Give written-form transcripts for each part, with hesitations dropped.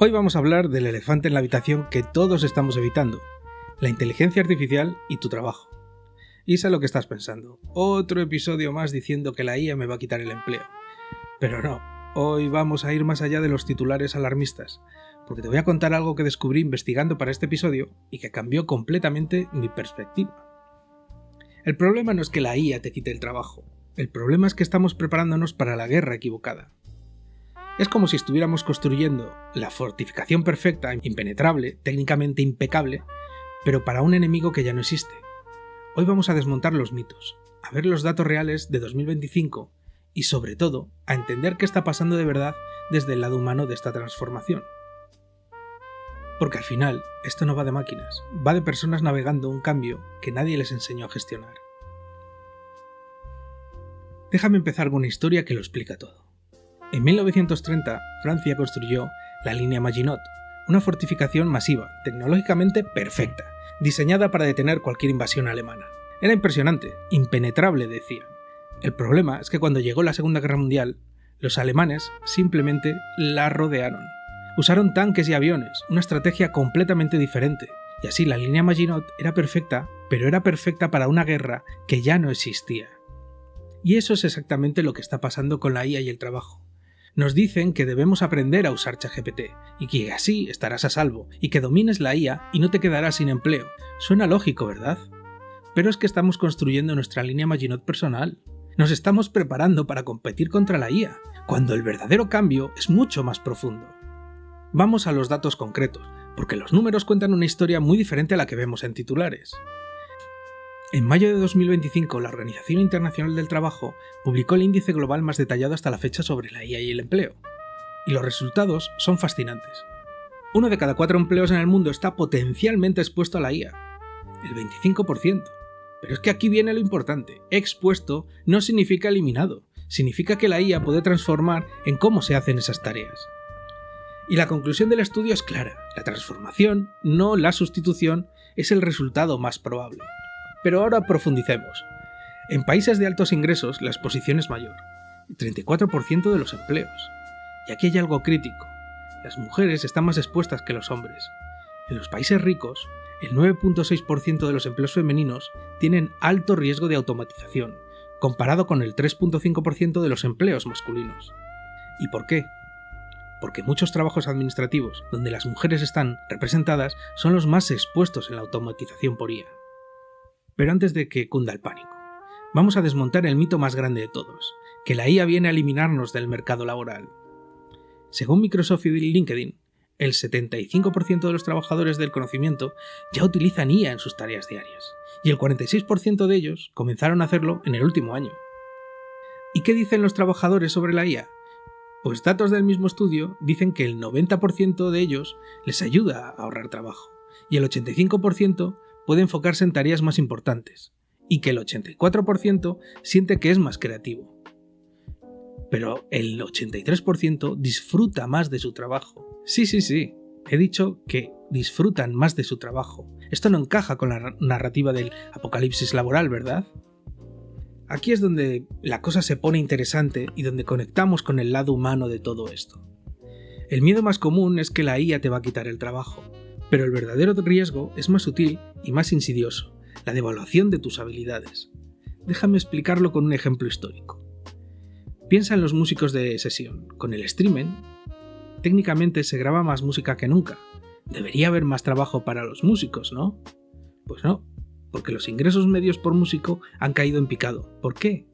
Hoy vamos a hablar del elefante en la habitación que todos estamos evitando, la inteligencia artificial y tu trabajo. Y sé lo que estás pensando, otro episodio más diciendo que la IA me va a quitar el empleo. Pero no, hoy vamos a ir más allá de los titulares alarmistas, porque te voy a contar algo que descubrí investigando para este episodio y que cambió completamente mi perspectiva. El problema no es que la IA te quite el trabajo, el problema es que estamos preparándonos para la guerra equivocada. Es como si estuviéramos construyendo la fortificación perfecta, impenetrable, técnicamente impecable, pero para un enemigo que ya no existe. Hoy vamos a desmontar los mitos, a ver los datos reales de 2025 y, sobre todo, a entender qué está pasando de verdad desde el lado humano de esta transformación. Porque al final, esto no va de máquinas, va de personas navegando un cambio que nadie les enseñó a gestionar. Déjame empezar con una historia que lo explica todo. En 1930, Francia construyó la línea Maginot, una fortificación masiva, tecnológicamente perfecta, diseñada para detener cualquier invasión alemana. Era impresionante, impenetrable, decían. El problema es que cuando llegó la Segunda Guerra Mundial, los alemanes simplemente la rodearon. Usaron tanques y aviones, una estrategia completamente diferente, y así la línea Maginot era perfecta, pero era perfecta para una guerra que ya no existía. Y eso es exactamente lo que está pasando con la IA y el trabajo. Nos dicen que debemos aprender a usar ChatGPT y que así estarás a salvo y que domines la IA y no te quedarás sin empleo. Suena lógico, ¿verdad? Pero es que estamos construyendo nuestra línea Maginot personal. Nos estamos preparando para competir contra la IA, cuando el verdadero cambio es mucho más profundo. Vamos a los datos concretos, porque los números cuentan una historia muy diferente a la que vemos en titulares. En mayo de 2025, la Organización Internacional del Trabajo publicó el índice global más detallado hasta la fecha sobre la IA y el empleo. Y los resultados son fascinantes. 1 de cada 4 empleos en el mundo está potencialmente expuesto a la IA. El 25%. Pero es que aquí viene lo importante. Expuesto no significa eliminado. Significa que la IA puede transformar en cómo se hacen esas tareas. Y la conclusión del estudio es clara. La transformación, no la sustitución, es el resultado más probable. Pero ahora profundicemos. En países de altos ingresos la exposición es mayor, el 34% de los empleos. Y aquí hay algo crítico. Las mujeres están más expuestas que los hombres. En los países ricos, el 9.6% de los empleos femeninos tienen alto riesgo de automatización, comparado con el 3.5% de los empleos masculinos. ¿Y por qué? Porque muchos trabajos administrativos donde las mujeres están representadas son los más expuestos en la automatización por IA. Pero antes de que cunda el pánico, vamos a desmontar el mito más grande de todos, que la IA viene a eliminarnos del mercado laboral. Según Microsoft y LinkedIn, el 75% de los trabajadores del conocimiento ya utilizan IA en sus tareas diarias, y el 46% de ellos comenzaron a hacerlo en el último año. ¿Y qué dicen los trabajadores sobre la IA? Pues datos del mismo estudio dicen que el 90% de ellos les ayuda a ahorrar trabajo, y el 85% puede enfocarse en tareas más importantes, y que el 84% siente que es más creativo. Pero el 83% disfruta más de su trabajo. Sí, he dicho que disfrutan más de su trabajo. Esto no encaja con la narrativa del apocalipsis laboral, ¿verdad? Aquí es donde la cosa se pone interesante y donde conectamos con el lado humano de todo esto. El miedo más común es que la IA te va a quitar el trabajo. Pero el verdadero riesgo es más sutil y más insidioso, la devaluación de tus habilidades. Déjame explicarlo con un ejemplo histórico. Piensa en los músicos de sesión. Con el streaming, técnicamente se graba más música que nunca. Debería haber más trabajo para los músicos, ¿no? Pues no, porque los ingresos medios por músico han caído en picado. ¿Por qué?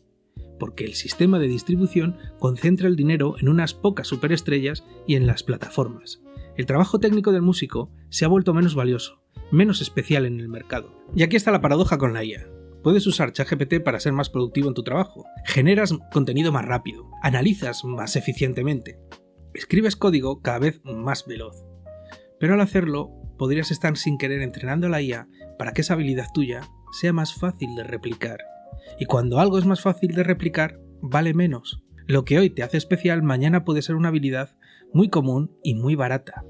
Porque el sistema de distribución concentra el dinero en unas pocas superestrellas y en las plataformas. El trabajo técnico del músico se ha vuelto menos valioso, menos especial en el mercado. Y aquí está la paradoja con la IA. Puedes usar ChatGPT para ser más productivo en tu trabajo, generas contenido más rápido, analizas más eficientemente, escribes código cada vez más veloz. Pero al hacerlo, podrías estar sin querer entrenando a la IA para que esa habilidad tuya sea más fácil de replicar. Y cuando algo es más fácil de replicar, vale menos. Lo que hoy te hace especial, mañana puede ser una habilidad muy común y muy barata.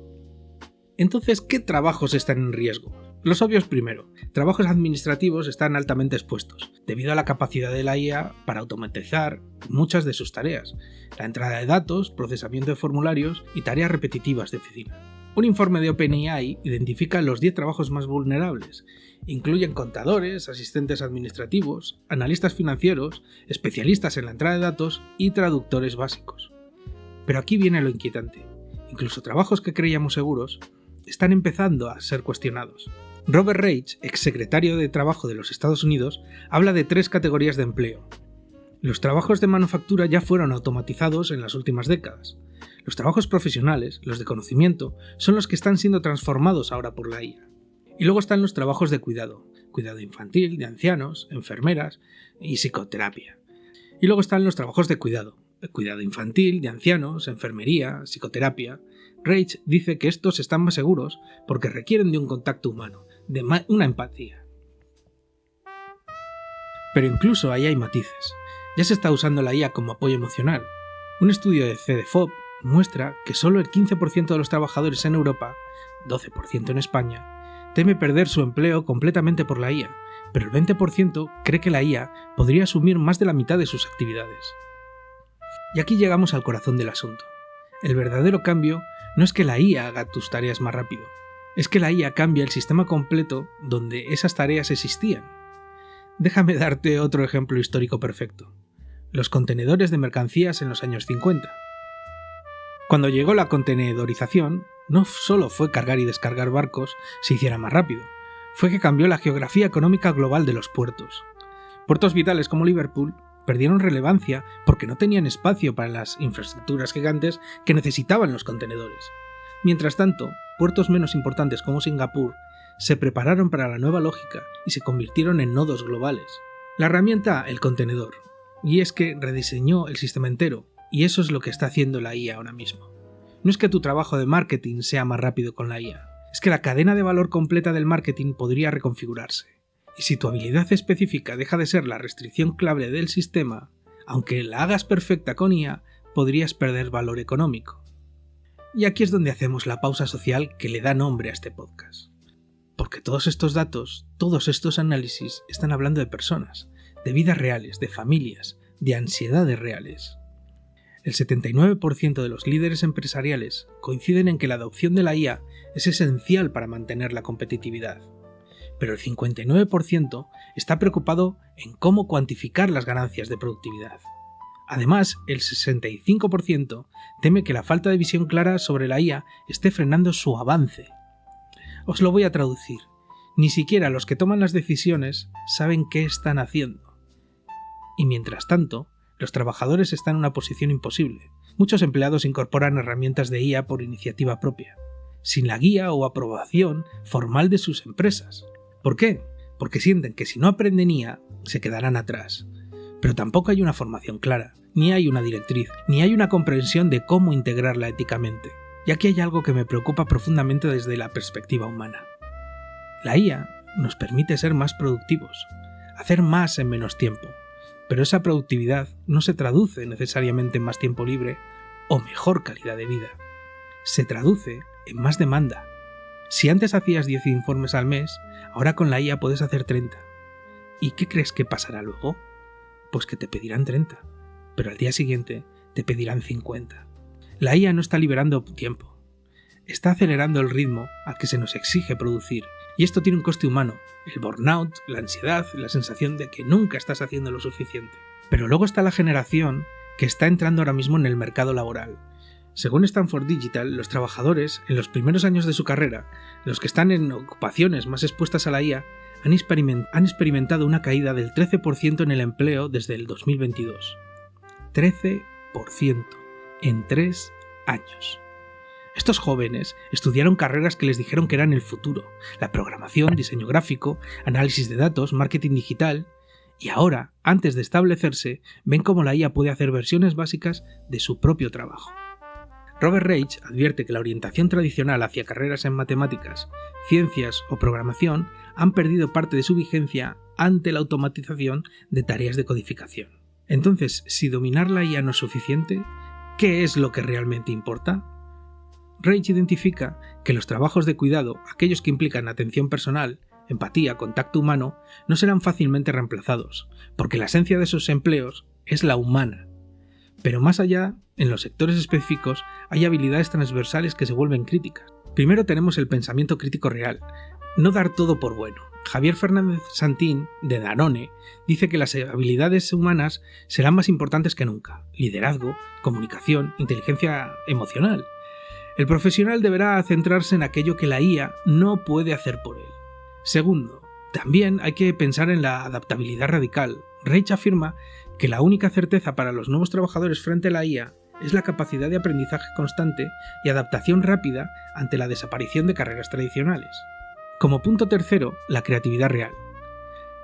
Entonces, ¿qué trabajos están en riesgo? Los obvios primero. Trabajos administrativos están altamente expuestos, debido a la capacidad de la IA para automatizar muchas de sus tareas, la entrada de datos, procesamiento de formularios y tareas repetitivas de oficina. Un informe de OpenAI identifica los 10 trabajos más vulnerables. Incluyen contadores, asistentes administrativos, analistas financieros, especialistas en la entrada de datos y traductores básicos. Pero aquí viene lo inquietante. Incluso trabajos que creíamos seguros están empezando a ser cuestionados. Robert Reich, exsecretario de Trabajo de los Estados Unidos, habla de 3 categorías de empleo. Los trabajos de manufactura ya fueron automatizados en las últimas décadas. Los trabajos profesionales, los de conocimiento, son los que están siendo transformados ahora por la IA. Y luego están los trabajos de cuidado infantil, de ancianos, enfermeras y psicoterapia. Y luego están los trabajos de cuidado infantil, de ancianos, enfermería, psicoterapia. Reich dice que estos están más seguros porque requieren de un contacto humano, de una empatía. Pero incluso ahí hay matices. Ya se está usando la IA como apoyo emocional. Un estudio de CDFOP muestra que solo el 15% de los trabajadores en Europa, 12% en España, teme perder su empleo completamente por la IA, pero el 20% cree que la IA podría asumir más de la mitad de sus actividades. Y aquí llegamos al corazón del asunto. El verdadero cambio no es que la IA haga tus tareas más rápido, es que la IA cambia el sistema completo donde esas tareas existían. Déjame darte otro ejemplo histórico perfecto. Los contenedores de mercancías en los años 50. Cuando llegó la contenedorización, no solo fue cargar y descargar barcos se hiciera más rápido, fue que cambió la geografía económica global de los puertos. Puertos vitales como Liverpool perdieron relevancia porque no tenían espacio para las infraestructuras gigantes que necesitaban los contenedores. Mientras tanto, puertos menos importantes como Singapur se prepararon para la nueva lógica y se convirtieron en nodos globales. La herramienta, el contenedor, y es que rediseñó el sistema entero, y eso es lo que está haciendo la IA ahora mismo. No es que tu trabajo de marketing sea más rápido con la IA, es que la cadena de valor completa del marketing podría reconfigurarse. Y si tu habilidad específica deja de ser la restricción clave del sistema, aunque la hagas perfecta con IA, podrías perder valor económico. Y aquí es donde hacemos la pausa social que le da nombre a este podcast. Porque todos estos datos, todos estos análisis están hablando de personas, de vidas reales, de familias, de ansiedades reales. El 79% de los líderes empresariales coinciden en que la adopción de la IA es esencial para mantener la competitividad. Pero el 59% está preocupado en cómo cuantificar las ganancias de productividad. Además, el 65% teme que la falta de visión clara sobre la IA esté frenando su avance. Os lo voy a traducir. Ni siquiera los que toman las decisiones saben qué están haciendo. Y mientras tanto, los trabajadores están en una posición imposible. Muchos empleados incorporan herramientas de IA por iniciativa propia, sin la guía o aprobación formal de sus empresas. ¿Por qué? Porque sienten que si no aprenden IA, se quedarán atrás. Pero tampoco hay una formación clara, ni hay una directriz, ni hay una comprensión de cómo integrarla éticamente. Y aquí hay algo que me preocupa profundamente desde la perspectiva humana. La IA nos permite ser más productivos, hacer más en menos tiempo, pero esa productividad no se traduce necesariamente en más tiempo libre o mejor calidad de vida. Se traduce en más demanda. Si antes hacías 10 informes al mes, ahora con la IA puedes hacer 30. ¿Y qué crees que pasará luego? Pues que te pedirán 30, pero al día siguiente te pedirán 50. La IA no está liberando tiempo, está acelerando el ritmo al que se nos exige producir, y esto tiene un coste humano, el burnout, la ansiedad, la sensación de que nunca estás haciendo lo suficiente. Pero luego está la generación que está entrando ahora mismo en el mercado laboral. Según Stanford Digital, los trabajadores, en los primeros años de su carrera, los que están en ocupaciones más expuestas a la IA, han experimentado una caída del 13% en el empleo desde el 2022. 13% en 3 años. Estos jóvenes estudiaron carreras que les dijeron que eran el futuro: la programación, diseño gráfico, análisis de datos, marketing digital, y ahora, antes de establecerse, ven cómo la IA puede hacer versiones básicas de su propio trabajo. Robert Reich advierte que la orientación tradicional hacia carreras en matemáticas, ciencias o programación han perdido parte de su vigencia ante la automatización de tareas de codificación. Entonces, si dominar la IA no es suficiente, ¿qué es lo que realmente importa? Reich identifica que los trabajos de cuidado, aquellos que implican atención personal, empatía, contacto humano, no serán fácilmente reemplazados, porque la esencia de esos empleos es la humana. Pero más allá, en los sectores específicos, hay habilidades transversales que se vuelven críticas. Primero tenemos el pensamiento crítico real, no dar todo por bueno. Javier Fernández Santín, de Danone, dice que las habilidades humanas serán más importantes que nunca: liderazgo, comunicación, inteligencia emocional. El profesional deberá centrarse en aquello que la IA no puede hacer por él. Segundo, también hay que pensar en la adaptabilidad radical. Reich afirma que la única certeza para los nuevos trabajadores frente a la IA es la capacidad de aprendizaje constante y adaptación rápida ante la desaparición de carreras tradicionales. Como punto tercero, la creatividad real.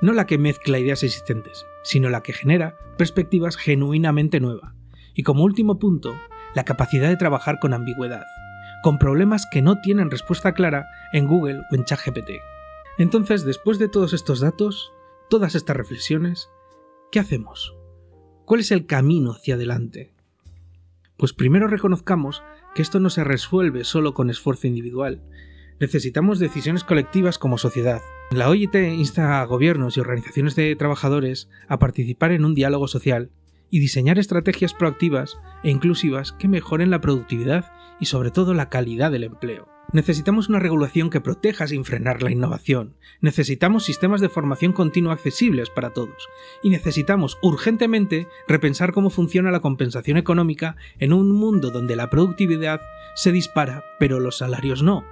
No la que mezcla ideas existentes, sino la que genera perspectivas genuinamente nuevas. Y como último punto, la capacidad de trabajar con ambigüedad, con problemas que no tienen respuesta clara en Google o en ChatGPT. Entonces, después de todos estos datos, todas estas reflexiones, ¿qué hacemos? ¿Cuál es el camino hacia adelante? Pues primero reconozcamos que esto no se resuelve solo con esfuerzo individual. Necesitamos decisiones colectivas como sociedad. La OIT insta a gobiernos y organizaciones de trabajadores a participar en un diálogo social y diseñar estrategias proactivas e inclusivas que mejoren la productividad y sobre todo la calidad del empleo. Necesitamos una regulación que proteja sin frenar la innovación. Necesitamos sistemas de formación continua accesibles para todos. Y necesitamos urgentemente repensar cómo funciona la compensación económica en un mundo donde la productividad se dispara, pero los salarios no.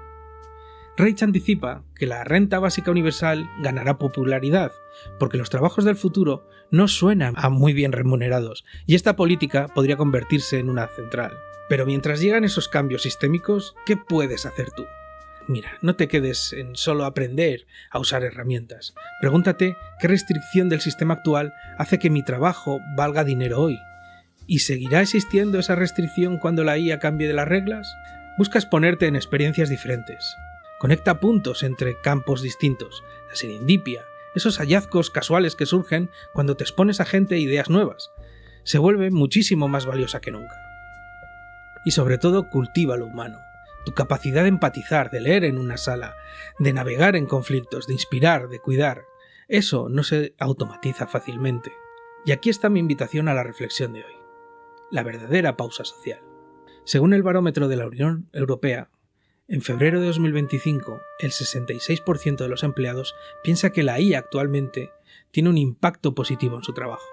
Reich anticipa que la renta básica universal ganará popularidad, porque los trabajos del futuro no suenan a muy bien remunerados, y esta política podría convertirse en una central. Pero mientras llegan esos cambios sistémicos, ¿qué puedes hacer tú? Mira, no te quedes en solo aprender a usar herramientas. Pregúntate qué restricción del sistema actual hace que mi trabajo valga dinero hoy. ¿Y seguirá existiendo esa restricción cuando la IA cambie de las reglas? Busca exponerte en experiencias diferentes. Conecta puntos entre campos distintos, la serendipia, esos hallazgos casuales que surgen cuando te expones a gente e ideas nuevas. Se vuelve muchísimo más valiosa que nunca. Y sobre todo, cultiva lo humano. Tu capacidad de empatizar, de leer en una sala, de navegar en conflictos, de inspirar, de cuidar. Eso no se automatiza fácilmente. Y aquí está mi invitación a la reflexión de hoy. La verdadera pausa social. Según el barómetro de la Unión Europea, en febrero de 2025, el 66% de los empleados piensa que la IA actualmente tiene un impacto positivo en su trabajo,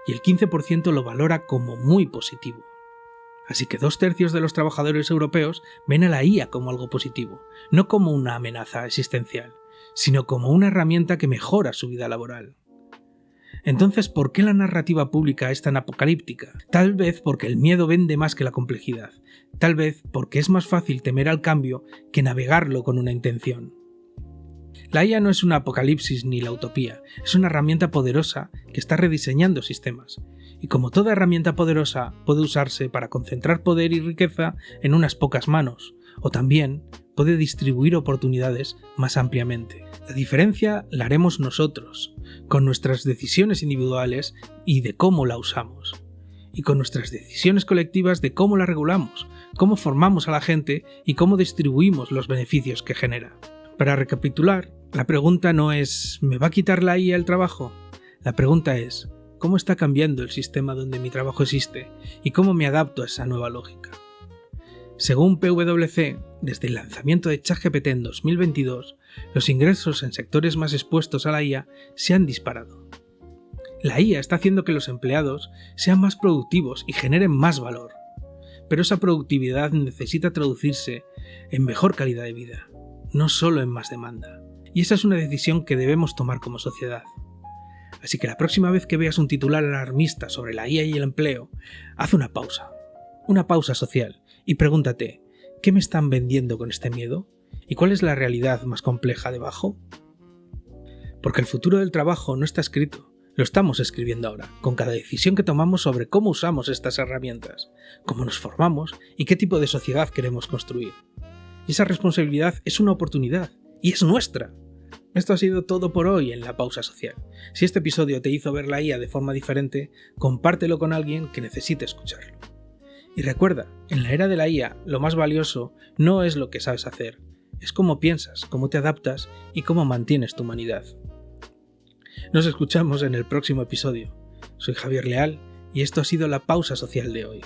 y el 15% lo valora como muy positivo. Así que 2/3 de los trabajadores europeos ven a la IA como algo positivo, no como una amenaza existencial, sino como una herramienta que mejora su vida laboral. Entonces, ¿por qué la narrativa pública es tan apocalíptica? Tal vez porque el miedo vende más que la complejidad. Tal vez porque es más fácil temer al cambio que navegarlo con una intención. La IA no es un apocalipsis ni la utopía, es una herramienta poderosa que está rediseñando sistemas. Y como toda herramienta poderosa, puede usarse para concentrar poder y riqueza en unas pocas manos, o también puede distribuir oportunidades más ampliamente. La diferencia la haremos nosotros, con nuestras decisiones individuales y de cómo la usamos, y con nuestras decisiones colectivas de cómo la regulamos, cómo formamos a la gente y cómo distribuimos los beneficios que genera. Para recapitular, la pregunta no es ¿me va a quitar la IA el trabajo? La pregunta es ¿cómo está cambiando el sistema donde mi trabajo existe y cómo me adapto a esa nueva lógica? Según PwC, desde el lanzamiento de ChatGPT en 2022, los ingresos en sectores más expuestos a la IA se han disparado. La IA está haciendo que los empleados sean más productivos y generen más valor, pero esa productividad necesita traducirse en mejor calidad de vida, no solo en más demanda. Y esa es una decisión que debemos tomar como sociedad. Así que la próxima vez que veas un titular alarmista sobre la IA y el empleo, haz una pausa social, y pregúntate, ¿qué me están vendiendo con este miedo? ¿Y cuál es la realidad más compleja debajo? Porque el futuro del trabajo no está escrito, lo estamos escribiendo ahora, con cada decisión que tomamos sobre cómo usamos estas herramientas, cómo nos formamos y qué tipo de sociedad queremos construir. Y esa responsabilidad es una oportunidad, y es nuestra. Esto ha sido todo por hoy en la pausa social. Si este episodio te hizo ver la IA de forma diferente, compártelo con alguien que necesite escucharlo. Y recuerda, en la era de la IA, lo más valioso no es lo que sabes hacer, es cómo piensas, cómo te adaptas y cómo mantienes tu humanidad. Nos escuchamos en el próximo episodio. Soy Javier Leal y esto ha sido la pausa social de hoy.